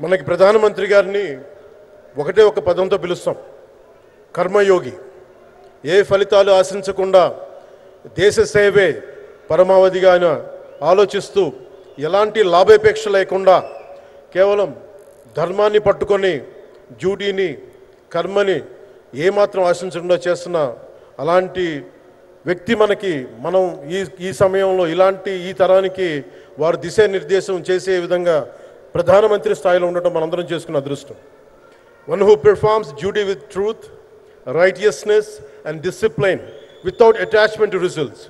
మనకి ప్రధానమంత్రి గారిని ఒకటే ఒక పదంతో పిలుస్తాం, కర్మయోగి. ఏ ఫలితాలు ఆశించకుండా దేశ సేవే పరమావధిగా ఆయన ఆలోచిస్తూ ఎలాంటి లాభాపేక్ష లేకుండా కేవలం ధర్మాన్ని పట్టుకొని డ్యూటీని కర్మని ఏమాత్రం ఆశించకుండా చేస్తున్న అలాంటి వ్యక్తి మనం ఈ సమయంలో ఈ తరానికి వారు దిశానిర్దేశం చేసే విధంగా ప్రధానమంత్రి స్థాయిలో ఉండటం మనందరం చేసుకున్న అదృష్టం. One who performs duty with truth, righteousness and discipline without attachment to results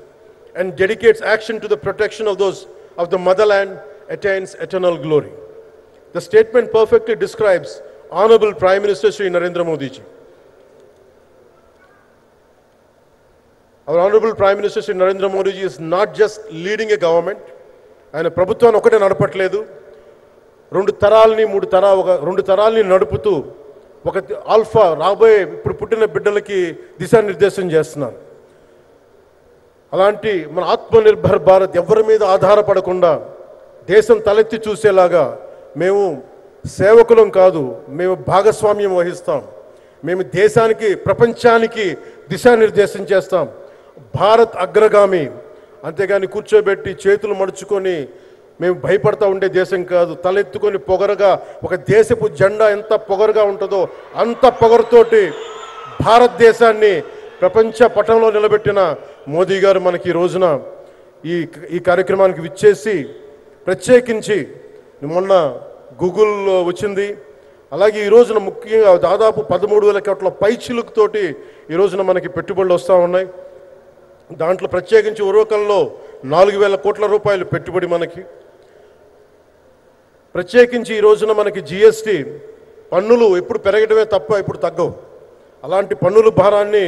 and dedicates action to the protection of those of the motherland attains eternal glory. The statement perfectly describes Honorable Prime Minister Shri Narendra Modi ji. Our Honorable Prime Minister Shri Narendra Modi ji is not just leading a government, ఆయన ప్రభుత్వాన్ని ఒకటే నడపట్లేదు, రెండు తరాల్ని నడుపుతూ ఒక alpha రాబోయే ఇప్పుడు పుట్టిన బిడ్డలకి దిశానిర్దేశం చేస్తున్నారు. అలాంటి మన ఆత్మనిర్భర్ భారత్ ఎవరి మీద ఆధారపడకుండా దేశం తలెత్తి చూసేలాగా మేము సేవకులం కాదు, మేము భాగస్వామ్యం వహిస్తాం. మేము దేశానికి ప్రపంచానికి దిశానిర్దేశం చేస్తాం. భారత్ అగ్రగామి, అంతేగాని కూర్చోబెట్టి చేతులు మడుచుకొని మేము భయపడతా ఉండే దేశం కాదు. తలెత్తుకొని పొగరగా ఒక దేశపు జెండా ఎంత పొగరుగా ఉంటుందో అంత పొగరుతోటి భారతదేశాన్ని ప్రపంచ పటంలో నిలబెట్టిన మోదీ గారు మనకి ఈ రోజున ఈ కార్యక్రమానికి విచ్చేసి, ప్రత్యేకించి మొన్న గూగుల్ వచ్చింది, అలాగే ఈ రోజున ముఖ్యంగా దాదాపు 13,000 కోట్ల పైచిలుకుతోటి ఈ రోజున మనకి పెట్టుబడులు వస్తూ ఉన్నాయి. దాంట్లో ప్రత్యేకించి ఉరవకల్లో 4,000 కోట్ల రూపాయలు పెట్టుబడి మనకి. ప్రత్యేకించి ఈ రోజున మనకి జిఎస్టీ పన్నులు ఎప్పుడు పెరగడమే తప్ప ఇప్పుడు తగ్గవు. అలాంటి పన్నుల భారాన్ని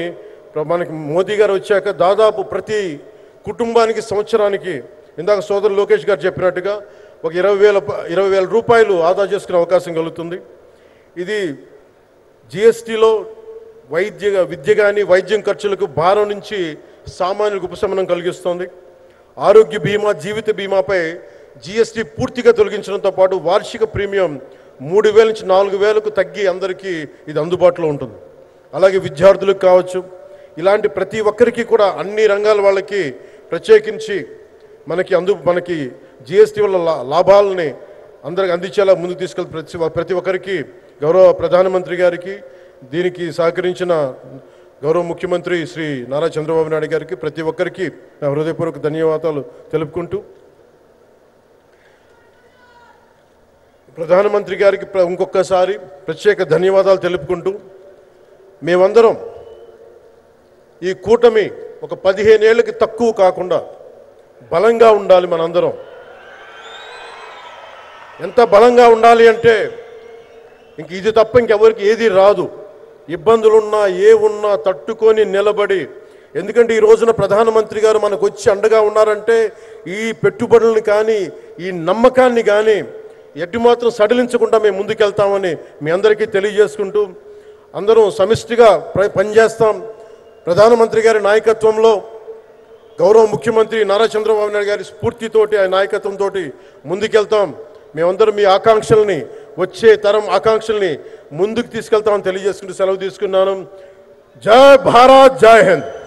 మనకి మోదీ గారు వచ్చాక దాదాపు ప్రతి కుటుంబానికి సంవత్సరానికి ఇందాక సోదరు లోకేష్ గారు చెప్పినట్టుగా ఒక 20,000 రూపాయలు ఆదా చేసుకునే అవకాశం కలుగుతుంది. ఇది జిఎస్టీలో విద్య కానీ వైద్యం ఖర్చులకు భారం నుంచి సామాన్యులకు ఉపశమనం కలిగిస్తుంది. ఆరోగ్య బీమా, జీవిత బీమాపై జిఎస్టీ పూర్తిగా తొలగించడంతో పాటు వార్షిక ప్రీమియం 3,000 నుంచి 4,000కు తగ్గి అందరికీ ఇది అందుబాటులో ఉంటుంది. అలాగే విద్యార్థులకు కావచ్చు, ఇలాంటి ప్రతి ఒక్కరికి కూడా అన్ని రంగాల వాళ్ళకి ప్రత్యేకించి మనకి జిఎస్టీ వల్ల లాభాలని అందరికి అందించేలా ముందుకు తీసుకెళ్ళి ప్రతి ఒక్కరికి గౌరవ ప్రధానమంత్రి గారికి, దీనికి సహకరించిన గౌరవ ముఖ్యమంత్రి శ్రీ నారా చంద్రబాబు నాయుడు గారికి ప్రతి ఒక్కరికి నా హృదయపూర్వక ధన్యవాదాలు తెలుపుకుంటూ, ప్రధానమంత్రి గారికి ఇంకొకసారి ప్రత్యేక ధన్యవాదాలు తెలుపుకుంటూ, మేమందరం ఈ కూటమి ఒక 15 ఏళ్ళకి తక్కువ కాకుండా బలంగా ఉండాలి. మనందరం ఎంత బలంగా ఉండాలి అంటే ఇంక ఇది తప్ప ఇంకెవరికి ఏది రాదు. ఇబ్బందులున్నా ఉన్నా తట్టుకొని నిలబడి, ఎందుకంటే ఈ రోజున ప్రధానమంత్రి గారు మనకు వచ్చి అండగా ఉన్నారంటే ఈ పెట్టుబడులను కానీ ఈ నమ్మకాన్ని కానీ ఎటు మాత్రం సడలించకుండా మేము ముందుకెళ్తామని మీ అందరికీ తెలియజేసుకుంటూ, అందరం సమిష్టిగా పనిచేస్తాం. ప్రధానమంత్రి గారి నాయకత్వంలో గౌరవ ముఖ్యమంత్రి నారా చంద్రబాబు నాయుడు గారి స్ఫూర్తితోటి, ఆయన నాయకత్వంతో ముందుకెళ్తాం. మేమందరం మీ ఆకాంక్షల్ని, వచ్చే తరం ఆకాంక్షల్ని ముందుకు తీసుకెళ్తామని తెలియజేసుకుంటూ సెలవు తీసుకున్నాను. జై భారత్, జై హింద్.